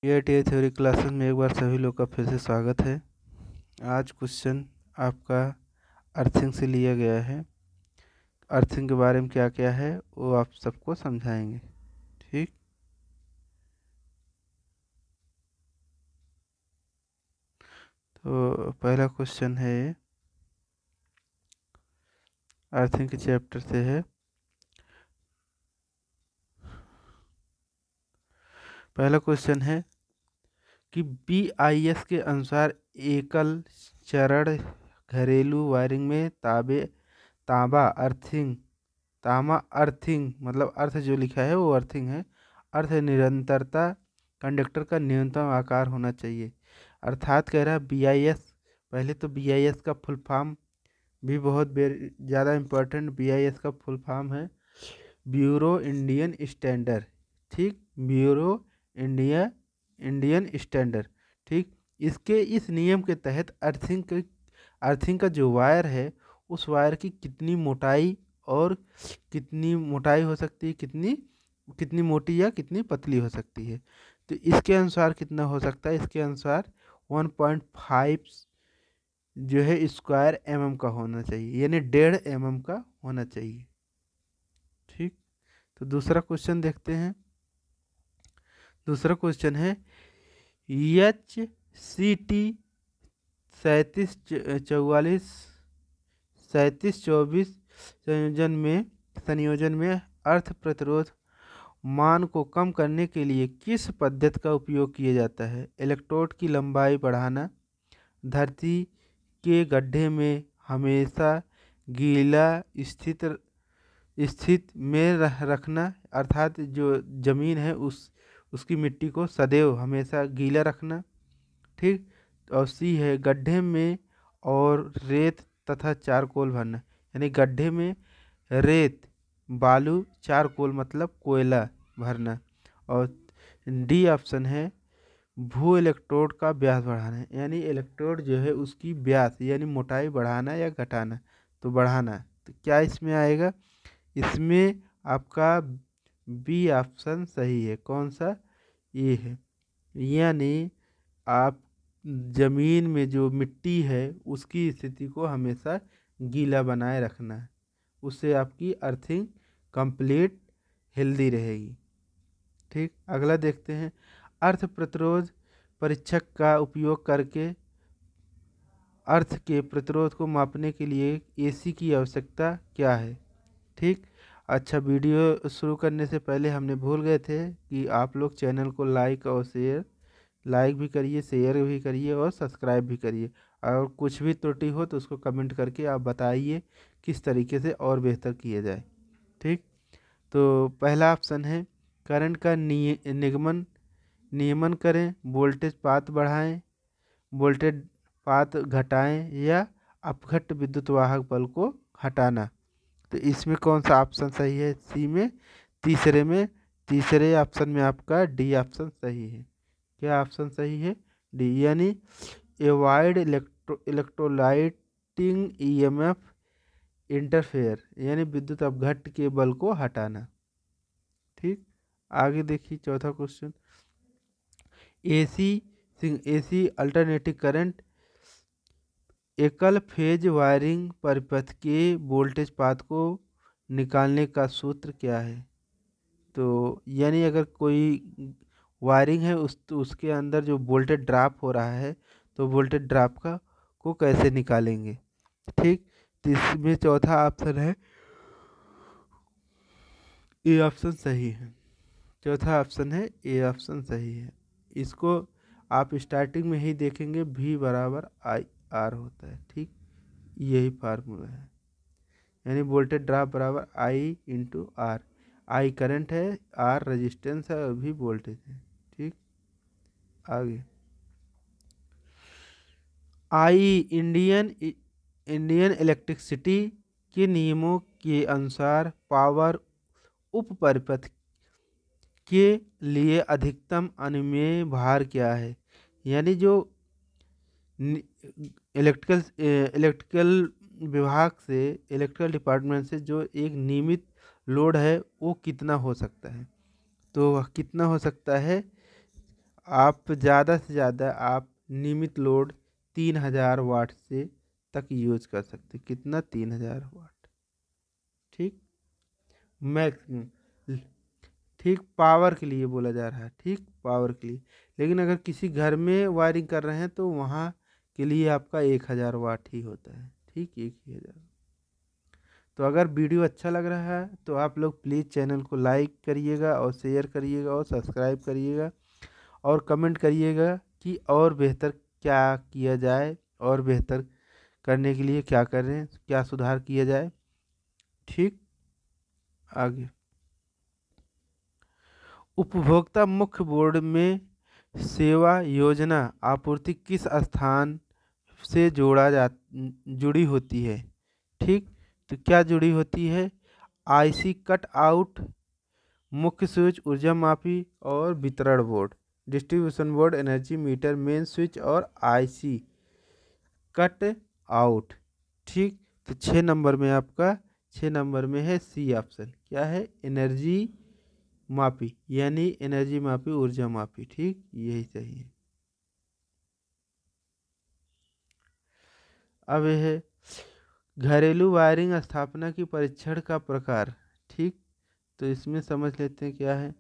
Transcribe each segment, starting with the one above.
PIT theory classes में एक बार सभी लोग का फिर से स्वागत है। आज क्वेश्चन आपका अर्थिंग से लिया गया है। अर्थिंग के बारे में क्या क्या है वो आप सबको समझाएंगे, ठीक। तो पहला क्वेश्चन है, अर्थिंग के चैप्टर से है। पहला क्वेश्चन है कि बीआईएस के अनुसार एकल चरण घरेलू वायरिंग में तांबा अर्थिंग मतलब अर्थ जो लिखा है वो अर्थिंग है। अर्थ निरंतरता कंडक्टर का न्यूनतम आकार होना चाहिए। अर्थात कह रहा है बीआईएस। पहले तो बीआईएस का फुल फॉर्म भी बहुत ज़्यादा इम्पोर्टेंट। बीआईएस का फुल फॉर्म है ब्यूरो इंडियन स्टैंडर्ड, ठीक। ब्यूरो इंडियन स्टैंडर्ड, ठीक। इसके इस नियम के तहत अर्थिंग का जो वायर है उस वायर की कितनी मोटाई और कितनी मोटाई हो सकती है, कितनी कितनी मोटी या कितनी पतली हो सकती है। तो इसके अनुसार कितना हो सकता है, इसके अनुसार 1.5 जो है स्क्वायर mm का होना चाहिए, यानी 1.5 mm का होना चाहिए, ठीक। तो दूसरा क्वेश्चन देखते हैं। दूसरा क्वेश्चन है HCT 3744 संयोजन में अर्थ प्रतिरोध मान को कम करने के लिए किस पद्धति का उपयोग किया जाता है। इलेक्ट्रोड की लंबाई बढ़ाना, धरती के गड्ढे में हमेशा गीला स्थित में रखना, अर्थात जो ज़मीन है उसकी मिट्टी को सदैव हमेशा गीला रखना, ठीक। और सी है गड्ढे में और रेत तथा चारकोल भरना, यानी गड्ढे में रेत बालू चारकोल मतलब कोयला भरना। और डी ऑप्शन है भू इलेक्ट्रोड का व्यास बढ़ाना, यानी इलेक्ट्रोड जो है उसकी व्यास यानी मोटाई बढ़ाना या घटाना, तो बढ़ाना। तो क्या इसमें आएगा, इसमें आपका बी ऑप्शन सही है। कौन सा, ये है। यानी आप ज़मीन में जो मिट्टी है उसकी स्थिति को हमेशा गीला बनाए रखना है, उससे आपकी अर्थिंग कंप्लीट हेल्दी रहेगी, ठीक। अगला देखते हैं, अर्थ प्रतिरोध परीक्षक का उपयोग करके अर्थ के प्रतिरोध को मापने के लिए एसी की आवश्यकता क्या है, ठीक। अच्छा, वीडियो शुरू करने से पहले हमने भूल गए थे कि आप लोग चैनल को लाइक भी करिए, शेयर भी करिए और सब्सक्राइब भी करिए। और कुछ भी त्रुटि हो तो उसको कमेंट करके आप बताइए किस तरीके से और बेहतर किया जाए, ठीक। तो पहला ऑप्शन है करंट का नियमन करें, वोल्टेज पात बढ़ाएं, वोल्टेज पात घटाएं या अपघट्ट विद्युत वाहक बल को हटाना। तो इसमें कौन सा ऑप्शन सही है, सी में तीसरे ऑप्शन में आपका डी ऑप्शन सही है। क्या ऑप्शन सही है, डी, यानी एवॉइड इलेक्ट्रोलाइटिंग ईएमएफ इंटरफेयर, यानी विद्युत अपघट्ट के बल को हटाना, ठीक। आगे देखिए चौथा क्वेश्चन, एसी अल्टरनेटिव करंट एकल फेज वायरिंग परिपथ के वोल्टेज पात को निकालने का सूत्र क्या है। तो यानी अगर कोई वायरिंग है उसके अंदर जो वोल्टेज ड्रॉप हो रहा है तो वोल्टेज ड्रॉप को कैसे निकालेंगे, ठीक। तो इसमें चौथा ऑप्शन है, ए ऑप्शन सही है। चौथा ऑप्शन है ए ऑप्शन सही है। इसको आप स्टार्टिंग में ही देखेंगे V बराबर आई आर होता है, ठीक। यही फार्मूला है, यानी वोल्टेज ड्रॉप बराबर I into R. I current है, आर रेजिस्टेंस है और भी वोल्टेज है, ठीक। आगे आई इंडियन इलेक्ट्रिसिटी के नियमों के अनुसार पावर उप परिपथ के लिए अधिकतम अनुमेय भार क्या है। यानी जो इलेक्ट्रिकल विभाग से, इलेक्ट्रिकल डिपार्टमेंट से जो एक नियमित लोड है वो कितना हो सकता है। तो वह कितना हो सकता है, आप ज़्यादा से ज़्यादा आप नियमित लोड 3000 वाट से तक यूज कर सकते। कितना? 3000 वाट। ठीक, मैक्सिमम। ठीक, पावर के लिए बोला जा रहा है। ठीक, पावर के लिए। लेकिन अगर किसी घर में वायरिंग कर रहे हैं तो वहाँ के लिए आपका 1000 वाट ही होता है। ठीक, 1000। तो अगर वीडियो अच्छा लग रहा है तो आप लोग प्लीज़ चैनल को लाइक करिएगा और शेयर करिएगा और सब्सक्राइब करिएगा और कमेंट करिएगा कि और बेहतर क्या किया जाए, और बेहतर करने के लिए क्या करें, क्या सुधार किया जाए। ठीक, आगे। उपभोक्ता मुख्य बोर्ड में सेवा योजना आपूर्ति किस स्थान से जुड़ी होती है? ठीक, तो क्या जुड़ी होती है? आईसी कट आउट, मुख्य स्विच, ऊर्जा मापी और वितरण board, distribution board, energy meter, main switch और आईसी कट आउट। ठीक, तो 6 नंबर में आपका 6 नंबर में है सी ऑप्शन। क्या है? एनर्जी मापी, यानी एनर्जी मापी, ऊर्जा मापी। ठीक, यही सही है। अब यह है घरेलू वायरिंग स्थापना की परीक्षण का प्रकार। ठीक, तो इसमें समझ लेते हैं क्या है।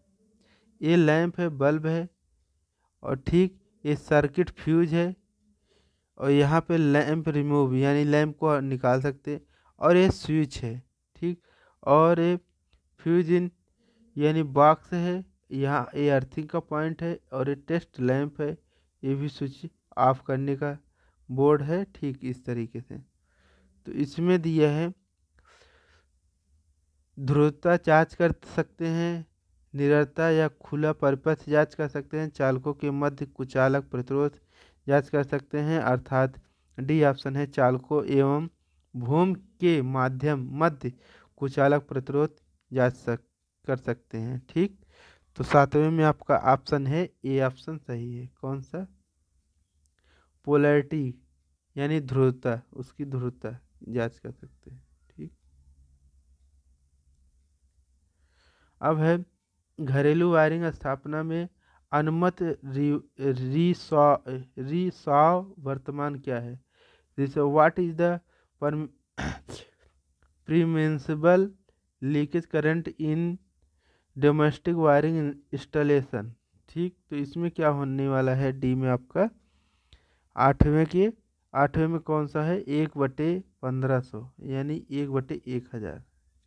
ये लैंप है, बल्ब है, और ठीक ये सर्किट फ्यूज है, और यहाँ पे लैंप रिमूव यानी लैंप को निकाल सकते हैं, और ये स्विच है। ठीक, और ये फ्यूज इन यानी बॉक्स है, यहाँ ये अर्थिंग का पॉइंट है, और ये टेस्ट लैंप है, ये भी स्विच ऑफ करने का बोर्ड है। ठीक, इस तरीके से। तो इसमें दिया है ध्रुवता जांच कर सकते हैं, निरंतरता या खुला परिपथ जांच कर सकते हैं, चालकों के मध्य कुचालक प्रतिरोध जांच कर सकते हैं, अर्थात डी ऑप्शन है चालकों एवं भूम के माध्यम मध्य कुचालक प्रतिरोध कर सकते हैं। ठीक, तो 7वें में आपका ऑप्शन है ए ऑप्शन सही है। कौन सा? पोलैरिटी यानी ध्रुवता, उसकी ध्रुवता जांच कर सकते हैं। ठीक, अब है घरेलू वायरिंग स्थापना में अनुमत रिसाव वर्तमान क्या है? रिसाव what is the permissible leakage current in domestic wiring installation. ठीक, तो इसमें क्या होने वाला है? डी में आपका 8वें में कौन सा है? 1/1500 यानी 1/1000।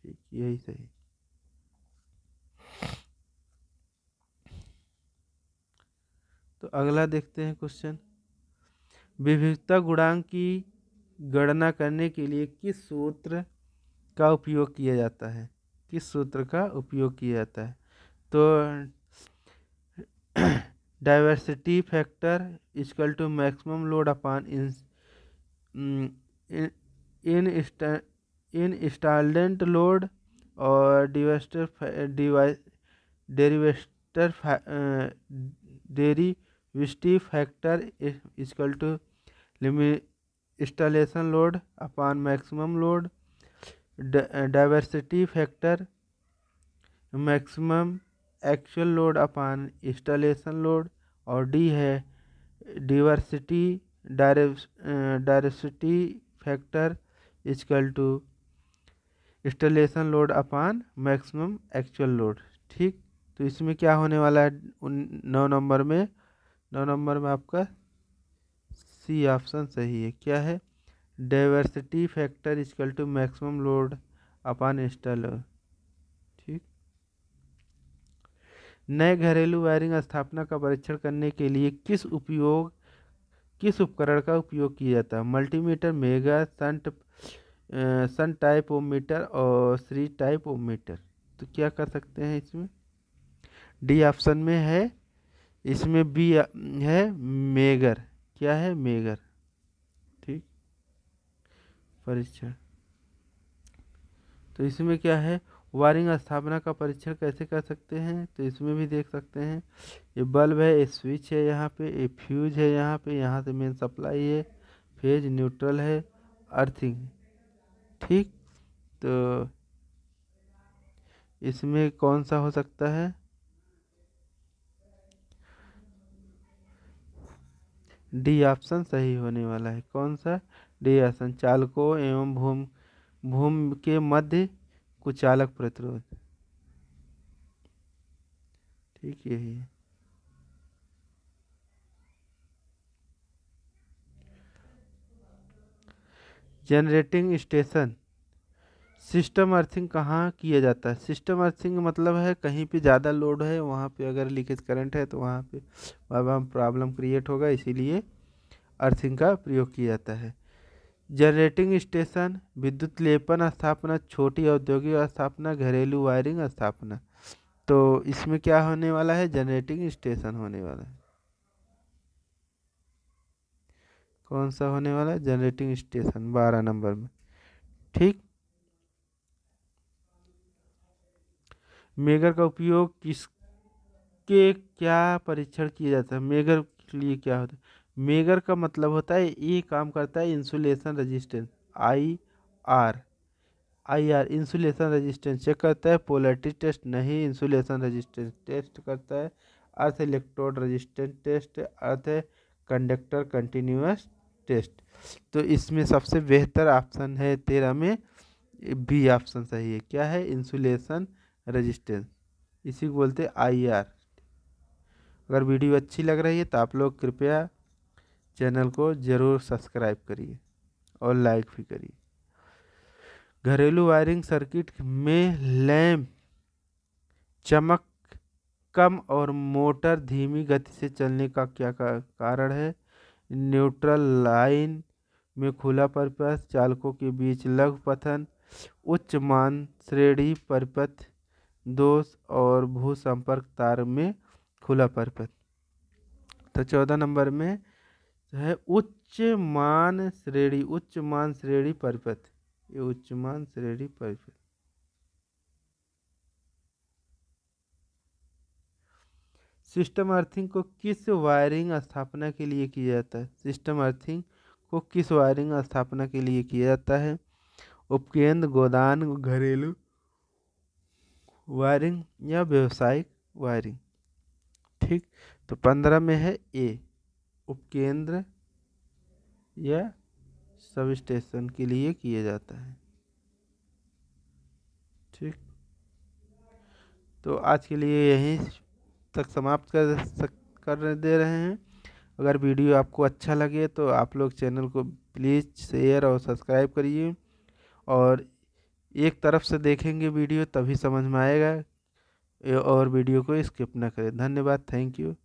ठीक, यही सही। तो अगला देखते हैं क्वेश्चन। विविधता गुणांक की गणना करने के लिए किस सूत्र का उपयोग किया जाता है? किस सूत्र का उपयोग किया जाता है? तो diversity factor equal to maximum load upon in installed load, और derivative factor equal to installation load upon maximum load, diversity factor maximum actual load upon installation load, और डी है diversity factor equal to installation load upon maximum actual load. ठीक, तो इसमें क्या होने वाला है? 9 नंबर में 9 नंबर में आपका सी ऑप्शन सही है। क्या है? Diversity factor equal to maximum load upon install. ठीक, नए घरेलू वायरिंग स्थापना का परीक्षण करने के लिए किस उपकरण का उपयोग किया जाता है? मल्टीमीटर, मेगा सन टाइप ओमीटर और सीरीज टाइप ओमीटर। तो क्या कर सकते हैं इसमें? डी ऑप्शन में है, इसमें बी है मेगर। क्या है? मेगर। ठीक, परीक्षण। तो इसमें क्या है? वायरिंग स्थापना का परीक्षण कैसे कर सकते हैं? तो इसमें भी देख सकते हैं, ये बल्ब है, ये स्विच है, यहाँ पे ये फ्यूज है, यहाँ से मेन सप्लाई है, फेज न्यूट्रल है, अर्थिंग। ठीक, तो इसमें कौन सा हो सकता है? डी ऑप्शन सही होने वाला है। कौन सा? डी ऑप्शन, चालकों एवं भूमि के मध्य कुचालक प्रतिरोध। ठीक, यही है। जनरेटिंग स्टेशन, सिस्टम अर्थिंग कहाँ किया जाता है? सिस्टम अर्थिंग मतलब है कहीं पे ज़्यादा लोड है, वहाँ पे अगर लीकेज करंट है तो वहाँ पे प्रॉब्लम क्रिएट होगा, इसीलिए अर्थिंग का प्रयोग किया जाता है। जनरेटिंग स्टेशन, विद्युत लेपन स्थापना, छोटी औद्योगिक स्थापना, घरेलू वायरिंग स्थापना। तो इसमें क्या होने वाला है? जनरेटिंग स्टेशन होने वाला है। कौन सा होने वाला है? जनरेटिंग स्टेशन, 12 नंबर में। ठीक। मेगर का उपयोग किसके क्या परीक्षण किया जाता है? मेगर के लिए क्या होता है? मेगर का मतलब होता है, ये काम करता है insulation resistance, IR। Insulation resistance check करता है। पोलैरिटी टेस्ट नहीं, इंसुलेशन रेजिस्टेंस टेस्ट करता है। Earth electrode resistance test, earth conductor continuous test. तो इसमें सबसे बेहतर ऑप्शन है 13 में, बी ऑप्शन सही है। क्या है? इंसुलेशन रेजिस्टेंस, इसी को बोलते हैं IR। अगर वीडियो अच्छी लग रही है तो आप लोग कृपया चैनल को ज़रूर सब्सक्राइब करिए और लाइक भी करिए। घरेलू वायरिंग सर्किट में लैंप चमक कम और मोटर धीमी गति से चलने का क्या कारण है? न्यूट्रल लाइन में खुला परिपथ, चालकों के बीच लघु पतन, उच्च मान श्रेणी परिपथ दोष और भू संपर्क तार में खुला परिपथ। तो 14 नंबर में है उच्च मान श्रेणी परिपथ। ये उच्च मान श्रेणी परिपथ। सिस्टम अर्थिंग को किस वायरिंग स्थापना के लिए किया जाता है? सिस्टम अर्थिंग को किस वायरिंग स्थापना के लिए किया जाता है? उपकेंद्र, गोदान, घरेलू वायरिंग या व्यवसायिक वायरिंग। ठीक। तो 15 में है ए, उपकेंद्र या सब स्टेशन के लिए किया जाता है। ठीक। तो आज के लिए यहीं तक समाप्त कर दे रहे हैं। अगर वीडियो आपको अच्छा लगे तो आप लोग चैनल को प्लीज़ शेयर और सब्सक्राइब करिए, और एक तरफ से देखेंगे वीडियो तभी समझ में आएगा, और वीडियो को स्किप ना करें। धन्यवाद, थैंक यू।